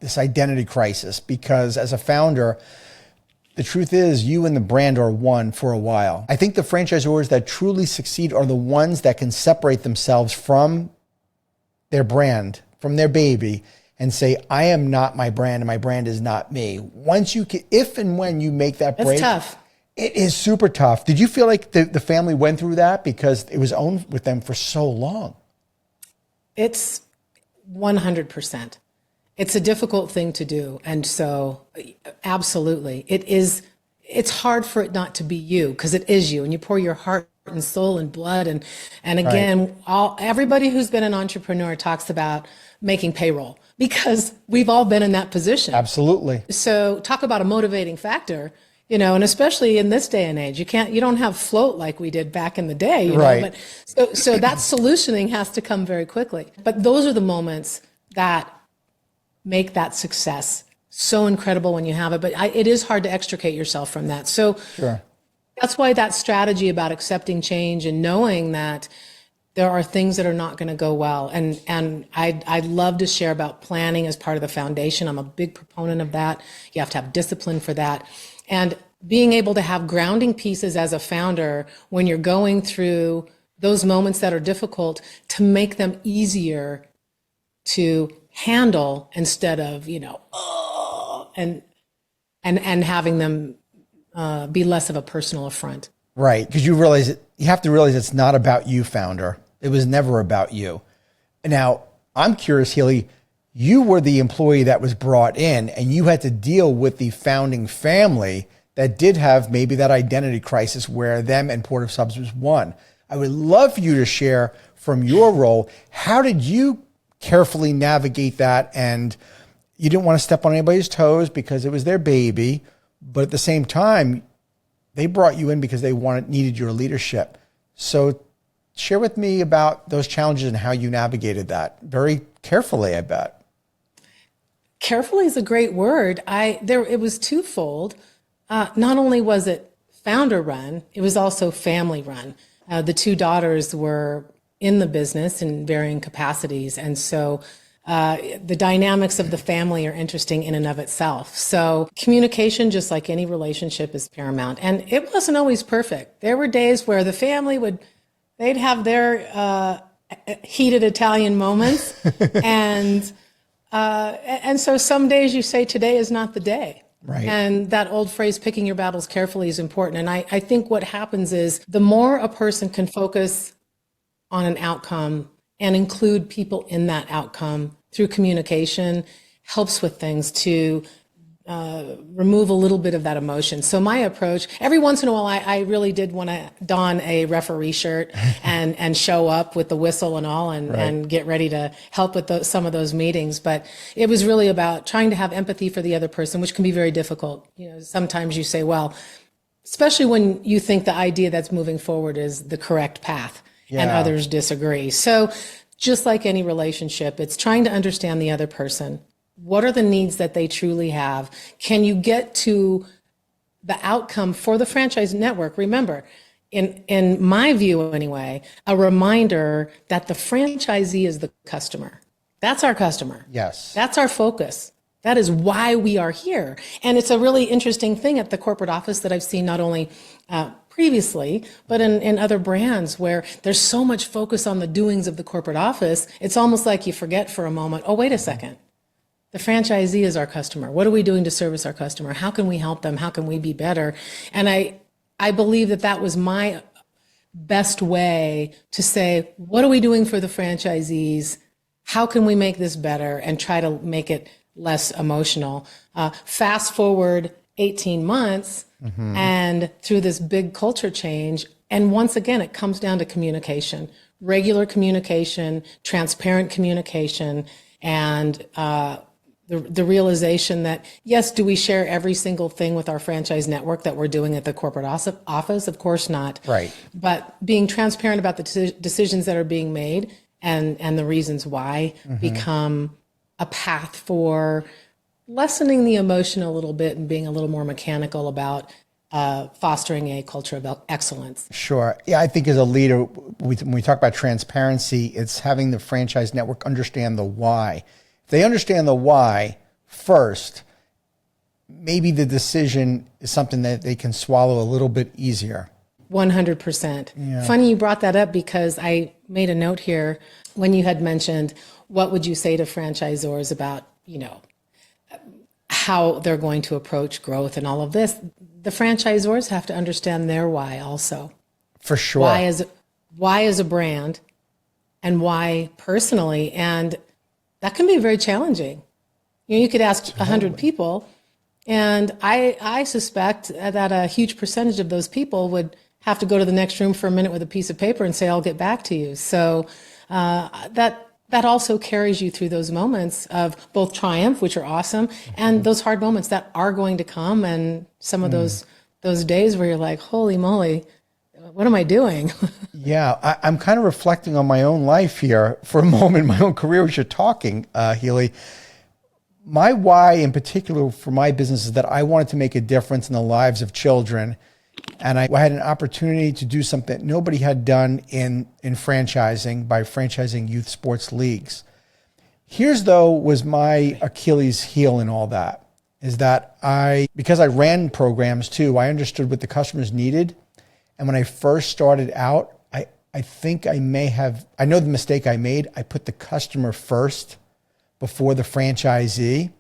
this identity crisis, because as a founder, the truth is you and the brand are one for a while. I think the franchisors that truly succeed are the ones that can separate themselves from their brand, from their baby, and say, I am not my brand and my brand is not me. Once you can, if and when you make that break, it's tough. It is super tough. Did you feel like the family went through that because it was owned with them for so long? It's 100%. It's a difficult thing to do. And so absolutely, it's hard for it not to be you, because it is you, and you pour your heart and soul and blood. And again, everybody who's been an entrepreneur talks about making payroll, because we've all been in that position. Absolutely. So talk about a motivating factor, and especially in this day and age, you don't have float like we did back in the day, right. But so that solutioning has to come very quickly. But those are the moments that make that success so incredible when you have it. But it is hard to extricate yourself from that. So sure. That's why that strategy about accepting change and knowing that there are things that are not going to go well. And I'd love to share about planning as part of the foundation. I'm a big proponent of that. You have to have discipline for that. And being able to have grounding pieces as a founder when you're going through those moments that are difficult, to make them easier to handle instead of, and having them be less of a personal affront. Right. Because you have to realize it's not about you, founder. It was never about you. Now, I'm curious, Healey, you were the employee that was brought in, and you had to deal with the founding family that did have maybe that identity crisis where them and Port of Subs was one. I would love for you to share from your role, how did you carefully navigate that? And you didn't want to step on anybody's toes because it was their baby, but at the same time, they brought you in because they needed your leadership. So share with me about those challenges and how you navigated that very carefully, I bet. Carefully is a great word. It was twofold. Not only was it founder run, it was also family run. The two daughters were in the business in varying capacities. And so the dynamics of the family are interesting in and of itself. So communication, just like any relationship, is paramount. And it wasn't always perfect. There were days where the family they'd have their heated Italian moments. and so some days you say, today is not the day. Right. And that old phrase, picking your battles carefully, is important. And I think what happens is the more a person can focus on an outcome and include people in that outcome through communication, helps with things to remove a little bit of that emotion. So my approach, every once in a while, I really did want to don a referee shirt and show up with the whistle and all, and get ready to help with some of those meetings. But it was really about trying to have empathy for the other person, which can be very difficult. Sometimes you say, well, especially when you think the idea that's moving forward is the correct path, and others disagree. So just like any relationship, it's trying to understand the other person. What are the needs that they truly have? Can you get to the outcome for the franchise network? Remember, in my view anyway, a reminder that the franchisee is the customer. That's our customer. Yes. That's our focus. That is why we are here. And it's a really interesting thing at the corporate office that I've seen not only previously, but in other brands where there's so much focus on the doings of the corporate office, it's almost like you forget for a moment, oh, wait a second. The franchisee is our customer. What are we doing to service our customer? How can we help them? How can we be better? And I believe that was my best way to say, what are we doing for the franchisees? How can we make this better and try to make it less emotional? Fast forward 18 months and through this big culture change. And once again, it comes down to communication, regular communication, transparent communication, and the realization that, yes, do we share every single thing with our franchise network that we're doing at the corporate office? Of course not. Right. But being transparent about the decisions that are being made and the reasons why become a path for lessening the emotion a little bit and being a little more mechanical about fostering a culture of excellence. Sure. Yeah, I think as a leader, when we talk about transparency, it's having the franchise network understand the why. If they understand the why, first, maybe the decision is something that they can swallow a little bit easier. 100%. Yeah. Funny you brought that up because I made a note here when you had mentioned, what would you say to franchisors about, how they're going to approach growth and all of this? The franchisors have to understand their why also. For sure. Why as a brand and why personally. And that can be very challenging. You could ask 100 people, and I suspect that a huge percentage of those people would have to go to the next room for a minute with a piece of paper and say, I'll get back to you. So that also carries you through those moments of both triumph, which are awesome, and those hard moments that are going to come, and some of those days where you're like, holy moly, what am I doing? Yeah, I'm kind of reflecting on my own life here for a moment, my own career as you're talking, Healey. My why in particular for my business is that I wanted to make a difference in the lives of children. And I had an opportunity to do something that nobody had done in franchising by franchising youth sports leagues. Here's though was my Achilles heel in all that, is that because I ran programs too, I understood what the customers needed. And when I first started out, I think I know the mistake I made. I put the customer first before the franchisee,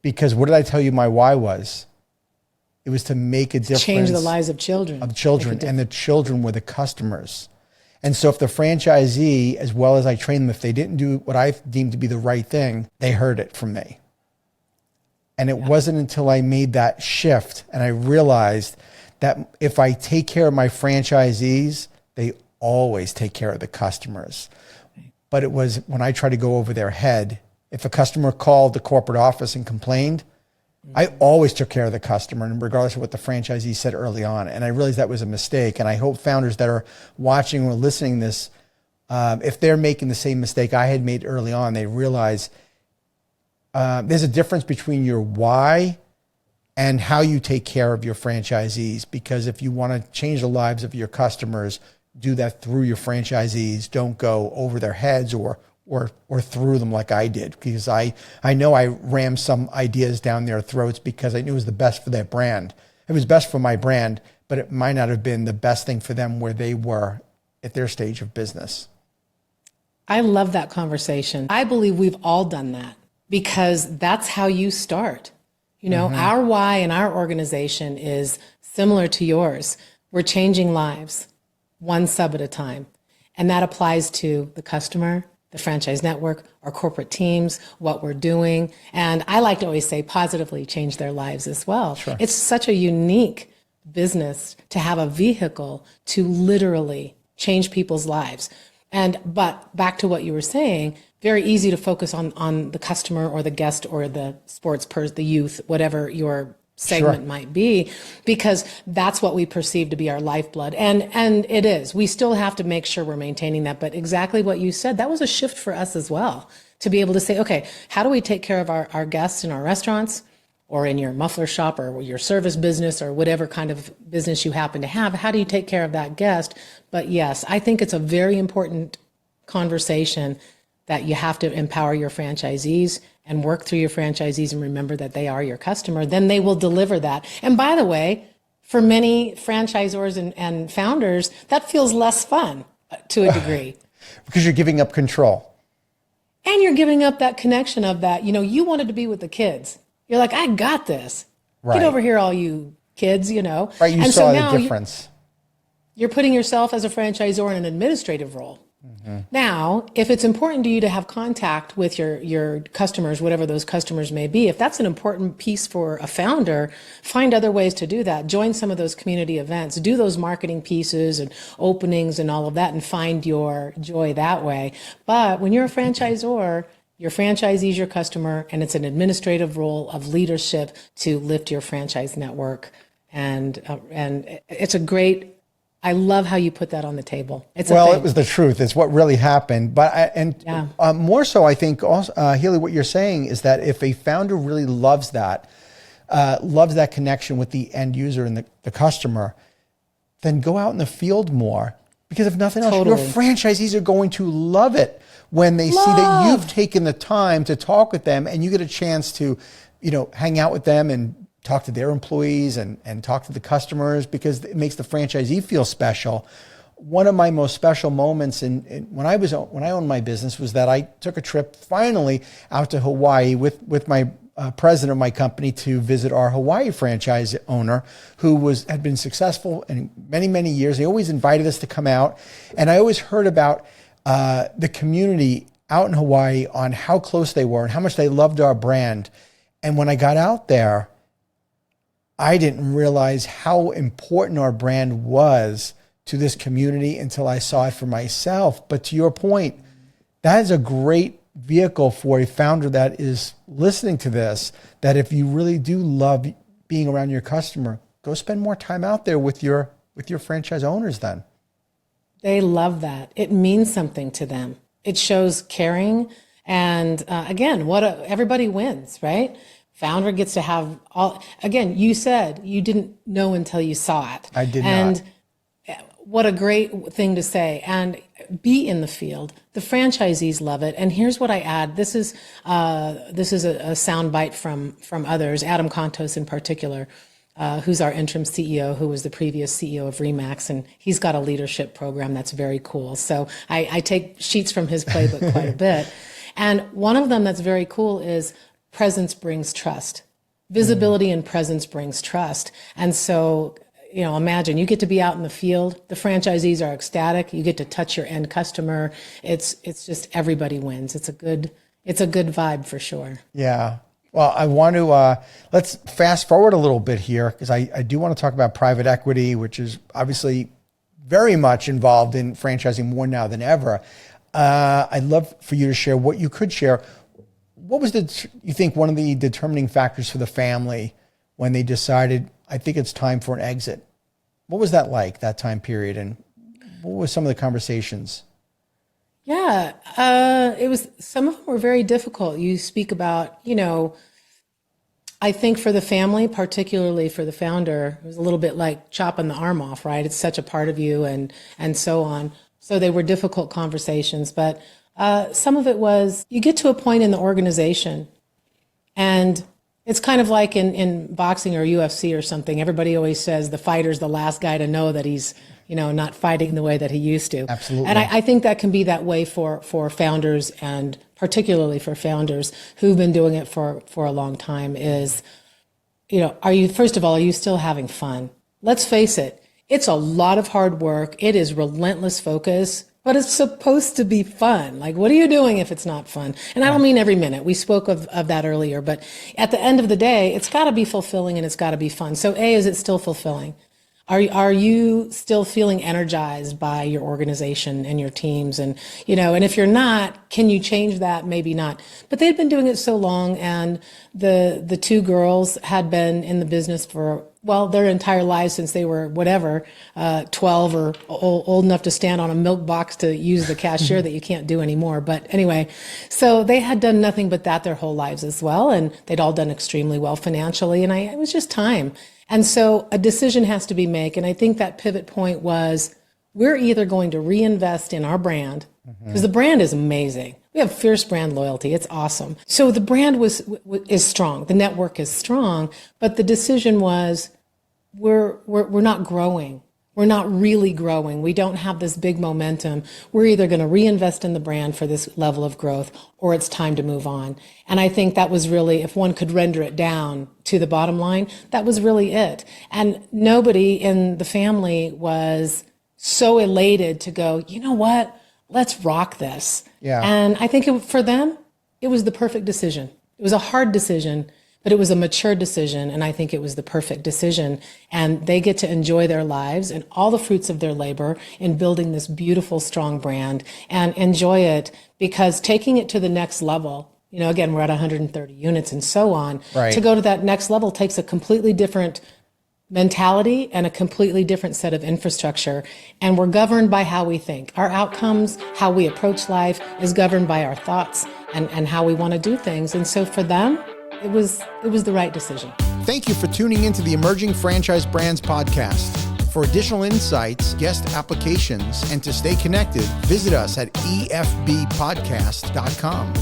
because what did I tell you my why was? It was to make a difference. Change the lives of children. And the children were the customers. And so if the franchisee, as well as I trained them, if they didn't do what I deemed to be the right thing, they heard it from me. And it wasn't until I made that shift and I realized that if I take care of my franchisees, they always take care of the customers. But it was when I tried to go over their head. If a customer called the corporate office and complained, I always took care of the customer, and regardless of what the franchisee said early on. And I realized that was a mistake. And I hope founders that are watching or listening to this, if they're making the same mistake I had made early on, they realize there's a difference between your why and how you take care of your franchisees. Because if you want to change the lives of your customers, do that through your franchisees. Don't go over their heads or through them like I did, because I know I rammed some ideas down their throats because I knew it was the best for their brand. It was best for my brand, but it might not have been the best thing for them where they were at their stage of business. I love that conversation. I believe we've all done that because that's how you start. Our why in our organization is similar to yours. We're changing lives one sub at a time. And that applies to the customer, the franchise network, our corporate teams, what we're doing. And I like to always say positively change their lives as well. Sure. It's such a unique business to have a vehicle to literally change people's lives. But back to what you were saying, very easy to focus on the customer or the guest or the the youth, whatever your segment might be, because that's what we perceive to be our lifeblood. And it is. We still have to make sure we're maintaining that. But exactly what you said, that was a shift for us as well, to be able to say, okay, how do we take care of our guests in our restaurants or in your muffler shop or your service business or whatever kind of business you happen to have? How do you take care of that guest? But yes, I think it's a very important conversation that you have to empower your franchisees and work through your franchisees and remember that they are your customer. Then they will deliver that. And by the way, for many franchisors and founders, that feels less fun to a degree. Because you're giving up control. And you're giving up that connection of that, you wanted to be with the kids. You're like, I got this. Right. Get over here, all you kids, Right, you and saw so now the difference. You're putting yourself as a franchisor in an administrative role. Mm-hmm. Now, if it's important to you to have contact with your customers, whatever those customers may be, if that's an important piece for a founder, find other ways to do that. Join some of those community events, do those marketing pieces and openings and all of that, and find your joy that way. But when you're a franchisor, your franchisee is your customer, and it's an administrative role of leadership to lift your franchise network. And it's a great. I love how you put that on the table. It was the truth. It's what really happened. But more so, I think, also, Healey, what you're saying is that if a founder really loves that connection with the end user and the customer, then go out in the field more. Because if nothing else, your franchisees are going to love it when they see that you've taken the time to talk with them and you get a chance to, hang out with them and talk to their employees and talk to the customers, because it makes the franchisee feel special. One of my most special moments when I owned my business was that I took a trip finally out to Hawaii with my president of my company to visit our Hawaii franchise owner, who had been successful in many, many years. They always invited us to come out. And I always heard about the community out in Hawaii, on how close they were and how much they loved our brand. And when I got out there, I didn't realize how important our brand was to this community until I saw it for myself. But to your point, that is a great vehicle for a founder that is listening to this, that if you really do love being around your customer, go spend more time out there with your franchise owners then. They love that. It means something to them. It shows caring. And again, everybody wins, right? Founder gets to have all, again, you said you didn't know until you saw it. I did not. And what a great thing to say. And be in the field. The franchisees love it. And here's what I add. This is a sound bite from others, Adam Contos in particular, who's our interim CEO, who was the previous CEO of Remax, and he's got a leadership program that's very cool. So I take sheets from his playbook quite a bit. And one of them that's very cool is presence brings trust. Visibility and presence brings trust. And so, imagine you get to be out in the field. The franchisees are ecstatic. You get to touch your end customer. It's just everybody wins. It's a good vibe for sure. Yeah. Well, I want to, let's fast forward a little bit here, because I do want to talk about private equity, which is obviously very much involved in franchising more now than ever. I'd love for you to share what you could share. What was you think one of the determining factors for the family when they decided, I think it's time for an exit? What was that like, that time period? And what were some of the conversations? Yeah, some of them were very difficult. You speak about, I think for the family, particularly for the founder, it was a little bit like chopping the arm off, right? It's such a part of you and so on. So they were difficult conversations, but some of it was, you get to a point in the organization, and it's kind of like in boxing or UFC or something. Everybody always says the fighter's the last guy to know that he's, not fighting the way that he used to. Absolutely. And I think that can be that way for founders, and particularly for founders who've been doing it for a long time is, are you still having fun? Let's face it. It's a lot of hard work. It is relentless focus, but it's supposed to be fun. Like, what are you doing if it's not fun? And I don't mean every minute. We spoke of that earlier, but at the end of the day, it's got to be fulfilling and it's got to be fun. So is it still fulfilling? Are you still feeling energized by your organization and your teams? And, and if you're not, can you change that? Maybe not. But they'd been doing it so long, and the two girls had been in the business for, their entire lives since they were 12 or old enough to stand on a milk box to use the cashier that you can't do anymore. But anyway, so they had done nothing but that their whole lives as well. And they'd all done extremely well financially. And it was just time. And so a decision has to be made. And I think that pivot point was, we're either going to reinvest in our brand, because the brand is amazing. We have fierce brand loyalty. It's awesome. So the brand is strong. The network is strong. But the decision was, we're not growing. We're not really growing. We don't have this big momentum. We're either going to reinvest in the brand for this level of growth, or it's time to move on. And I think that was really, if one could render it down to the bottom line, that was really it. And nobody in the family was so elated to go, you know what, let's rock this. Yeah. And I think for them, it was the perfect decision. It was a hard decision, but it was a mature decision, and I think it was the perfect decision. And they get to enjoy their lives and all the fruits of their labor in building this beautiful, strong brand, and enjoy it, because taking it to the next level, again, we're at 130 units and so on. Right. To go to that next level takes a completely different mentality and a completely different set of infrastructure. And we're governed by how we think. Our outcomes, how we approach life, is governed by our thoughts and how we want to do things. And so for them, it was the right decision. Thank you for tuning into the Emerging Franchise Brands podcast. For additional insights, guest applications, and to stay connected, visit us at efbpodcast.com.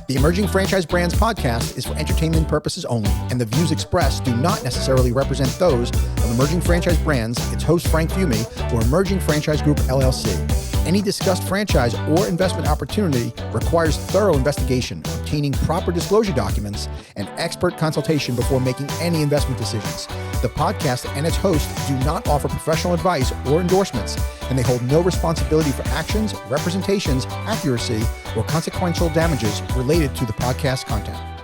The Emerging Franchise Brands podcast is for entertainment purposes only, and the views expressed do not necessarily represent those of Emerging Franchise Brands, its host Frank Fumey, or Emerging Franchise Group LLC. Any discussed franchise or investment opportunity requires thorough investigation, obtaining proper disclosure documents, and expert consultation before making any investment decisions. The podcast and its host do not offer professional advice or endorsements, and they hold no responsibility for actions, representations, accuracy, or consequential damages related to the podcast content.